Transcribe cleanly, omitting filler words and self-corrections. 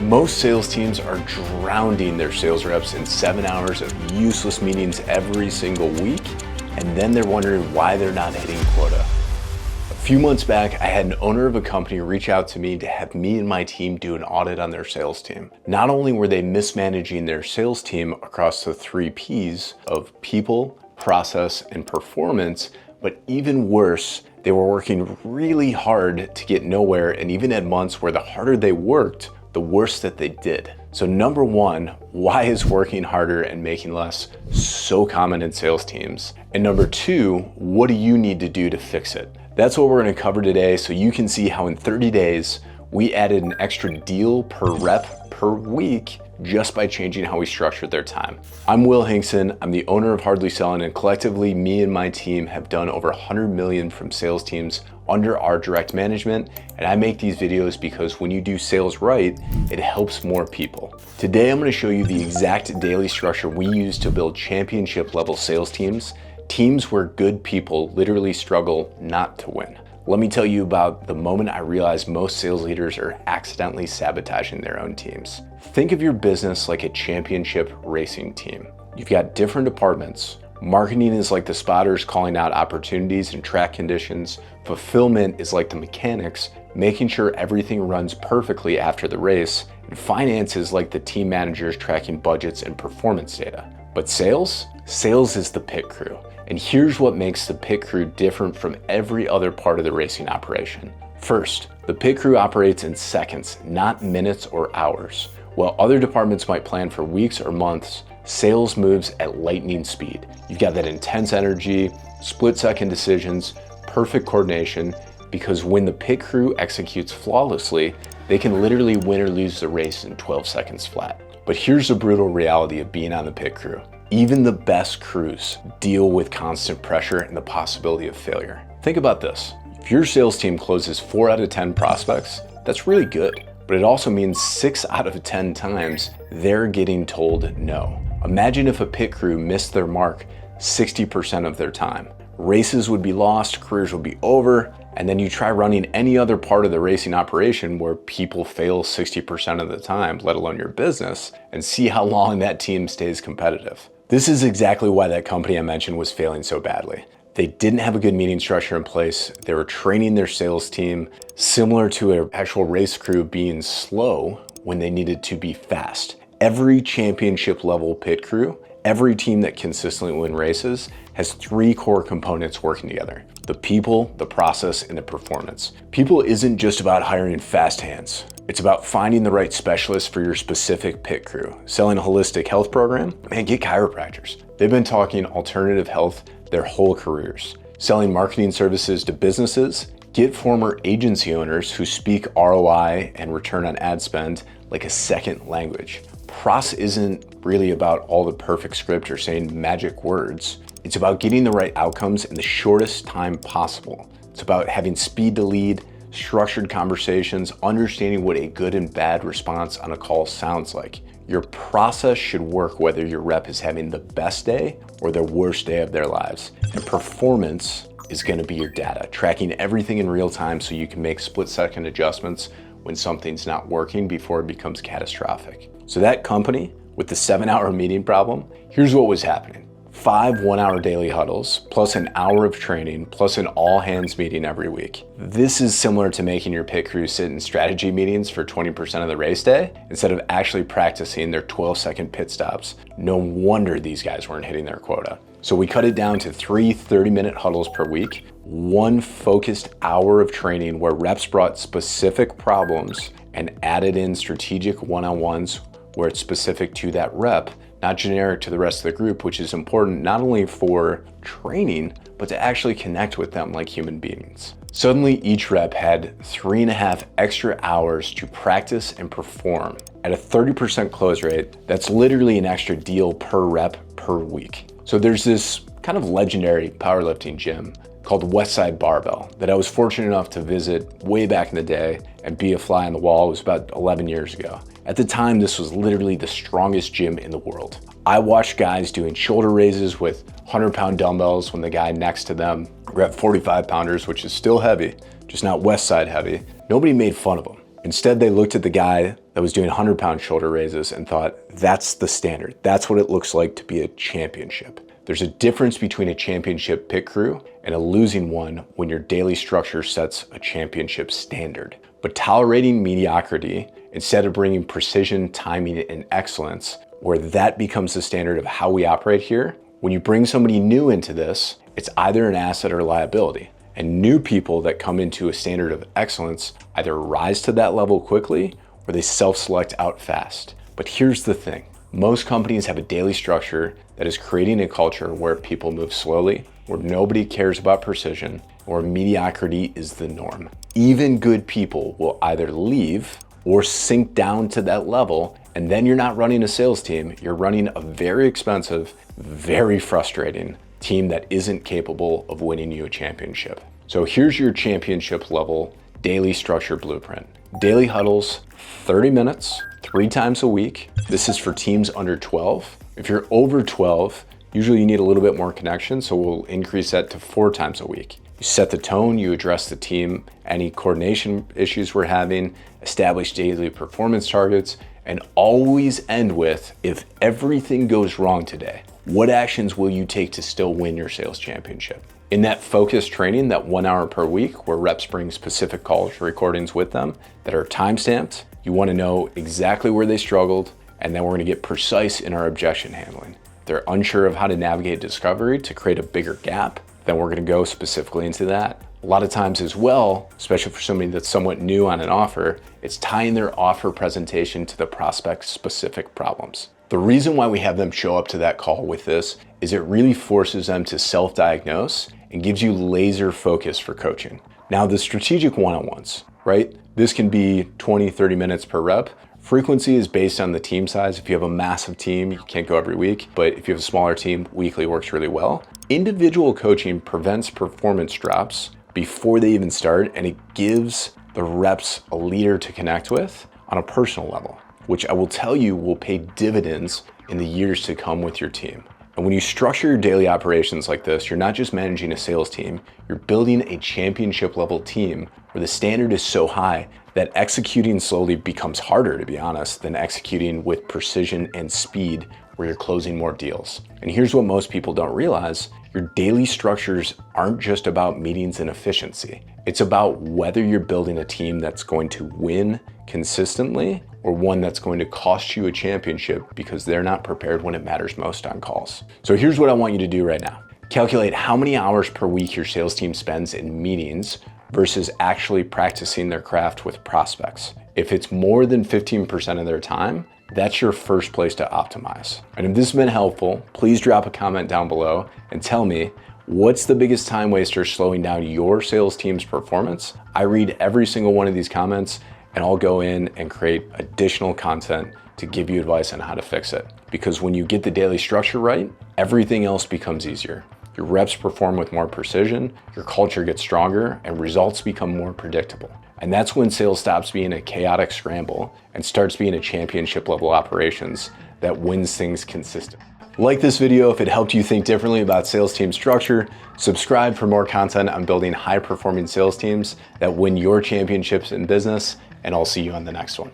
Most sales teams are drowning their sales reps in 7 hours of useless meetings every single week, and then they're wondering why they're not hitting quota. A few months back, I had an owner of a company reach out to me to have me and my team do an audit on their sales team. Not only were they mismanaging their sales team across the 3 Ps of people, process, and performance, but even worse, they were working really hard to get nowhere, and even had months where the harder they worked, the worse that they did. So number one, why is working harder and making less so common in sales teams? And number two, what do you need to do to fix it? That's what we're gonna cover today, so you can see how in 30 days, we added an extra deal per rep per week just by changing how we structured their time. I'm Will Hinkson, I'm the owner of Hardly Selling, and collectively, me and my team have done over 100 million from sales teams under our direct management, and I make these videos because when you do sales right, it helps more people. Today, I'm gonna show you the exact daily structure we use to build championship level sales teams, teams where good people literally struggle not to win. Let me tell you about the moment I realized most sales leaders are accidentally sabotaging their own teams. Think of your business like a championship racing team. You've got different departments. Marketing is like the spotters calling out opportunities and track conditions. Fulfillment is like the mechanics, making sure everything runs perfectly after the race. And finance is like the team managers tracking budgets and performance data. But sales? Sales is the pit crew. And here's what makes the pit crew different from every other part of the racing operation. First, the pit crew operates in seconds, not minutes or hours. While other departments might plan for weeks or months, sales moves at lightning speed. You've got that intense energy, split-second decisions, perfect coordination, because when the pit crew executes flawlessly, they can literally win or lose the race in 12 seconds flat. But here's the brutal reality of being on the pit crew. Even the best crews deal with constant pressure and the possibility of failure. Think about this. If your sales team closes 4 out of 10 prospects, that's really good. But it also means 6 out of 10 times they're getting told no. Imagine if a pit crew missed their mark 60% of their time. Races would be lost, careers would be over, and then you try running any other part of the racing operation where people fail 60% of the time, let alone your business, and see how long that team stays competitive. This is exactly why that company I mentioned was failing so badly. They didn't have a good meeting structure in place. They were training their sales team similar to an actual race crew being slow when they needed to be fast. Every championship level pit crew, every team that consistently wins races has 3 core components working together: the people, the process, and the performance. People isn't just about hiring fast hands. It's about finding the right specialist for your specific pit crew. Selling a holistic health program? Man, get chiropractors. They've been talking alternative health their whole careers. Selling marketing services to businesses? Get former agency owners who speak ROI and return on ad spend like a second language. Pros isn't really about all the perfect script or saying magic words. It's about getting the right outcomes in the shortest time possible. It's about having speed to lead, structured conversations, understanding what a good and bad response on a call sounds like. Your process should work whether your rep is having the best day or the worst day of their lives. And performance is gonna be your data, tracking everything in real time so you can make split-second adjustments when something's not working before it becomes catastrophic. So that company with the 7-hour meeting problem, here's what was happening. 5 1-hour daily huddles, plus an hour of training, plus an all-hands meeting every week. This is similar to making your pit crew sit in strategy meetings for 20% of the race day instead of actually practicing their 12-second pit stops. No wonder these guys weren't hitting their quota. So we cut it down to 3 30-minute huddles per week, 1 focused hour of training where reps brought specific problems and added in strategic one-on-ones where it's specific to that rep, not generic to the rest of the group, which is important not only for training, but to actually connect with them like human beings. Suddenly, each rep had 3.5 extra hours to practice and perform. At a 30% close rate, that's literally an extra deal per rep per week. So there's this kind of legendary powerlifting gym called Westside Barbell that I was fortunate enough to visit way back in the day and be a fly on the wall. It was about 11 years ago. At the time, this was literally the strongest gym in the world. I watched guys doing shoulder raises with 100-pound dumbbells when the guy next to them grabbed 45-pounders, which is still heavy, just not Westside heavy. Nobody made fun of them. Instead, they looked at the guy that was doing 100-pound shoulder raises and thought, that's the standard. That's what it looks like to be a championship. There's a difference between a championship pit crew and a losing one when your daily structure sets a championship standard. But tolerating mediocrity, instead of bringing precision, timing, and excellence, where that becomes the standard of how we operate here, when you bring somebody new into this, it's either an asset or liability. And new people that come into a standard of excellence either rise to that level quickly or they self-select out fast. But here's the thing. Most companies have a daily structure that is creating a culture where people move slowly, where nobody cares about precision, or mediocrity is the norm. Even good people will either leave or sink down to that level, and then you're not running a sales team, you're running a very expensive, very frustrating team that isn't capable of winning you a championship. So here's your championship level daily structure blueprint. Daily huddles, 30 minutes, 3 times a week. This is for teams under 12. If you're over 12, usually you need a little bit more connection, so we'll increase that to 4 times a week. You set the tone, you address the team, any coordination issues we're having, establish daily performance targets, and always end with, if everything goes wrong today, what actions will you take to still win your sales championship? In that focused training, that 1 hour per week, where reps bring specific calls recordings with them that are time-stamped, you want to know exactly where they struggled, and then we're going to get precise in our objection handling. If they're unsure of how to navigate discovery to create a bigger gap, then we're going to go specifically into that. A lot of times as well, especially for somebody that's somewhat new on an offer, it's tying their offer presentation to the prospect's specific problems. The reason why we have them show up to that call with this is it really forces them to self-diagnose and gives you laser focus for coaching. Now, the strategic one-on-ones, right? This can be 20, 30 minutes per rep. Frequency is based on the team size. If you have a massive team, you can't go every week, but if you have a smaller team, weekly works really well. Individual coaching prevents performance drops before they even start, and it gives the reps a leader to connect with on a personal level, which I will tell you will pay dividends in the years to come with your team. And when you structure your daily operations like this, you're not just managing a sales team, you're building a championship level team where the standard is so high that executing slowly becomes harder, to be honest, than executing with precision and speed where you're closing more deals. And here's what most people don't realize. Your daily structures aren't just about meetings and efficiency. It's about whether you're building a team that's going to win consistently or one that's going to cost you a championship because they're not prepared when it matters most on calls. So here's what I want you to do right now. Calculate how many hours per week your sales team spends in meetings versus actually practicing their craft with prospects. If it's more than 15% of their time, that's your first place to optimize. And if this has been helpful, please drop a comment down below and tell me, what's the biggest time waster slowing down your sales team's performance? I read every single one of these comments and I'll go in and create additional content to give you advice on how to fix it. Because when you get the daily structure right, everything else becomes easier. Your reps perform with more precision, your culture gets stronger, and results become more predictable. And that's when sales stops being a chaotic scramble and starts being a championship level operations that wins things consistently. Like this video if it helped you think differently about sales team structure. Subscribe for more content on building high performing sales teams that win your championships in business, and I'll see you on the next one.